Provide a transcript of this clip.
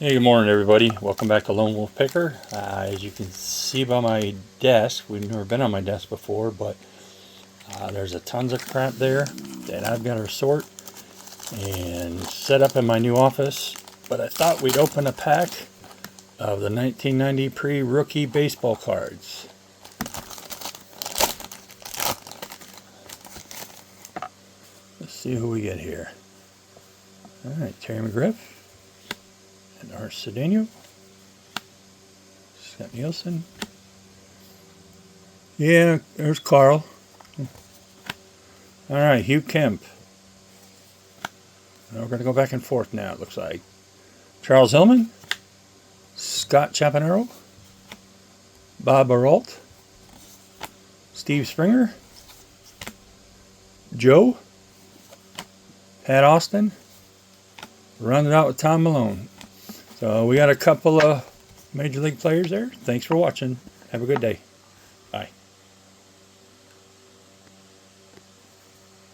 Hey, good morning, everybody. Welcome back to Lone Wolf Picker. As you can see by my desk, we've never been on my desk before, but there's a tons of crap there that I've got to sort and set up in my new office. But I thought we'd open a pack of the 1990 pre-rookie baseball cards. Let's see who we get here. All right, Terry McGriff and Art Cedeno. Scott Nielsen. Yeah, there's Carl. All right, Hugh Kemp. We're going to go back and forth now, it looks like. Charles Hillman. Scott Chapanero. Bob Aralt. Steve Springer. Joe. Pat Austin. Rounded out with Tom Malone. So we got a couple of Major League players there. Thanks for watching. Have a good day. Bye.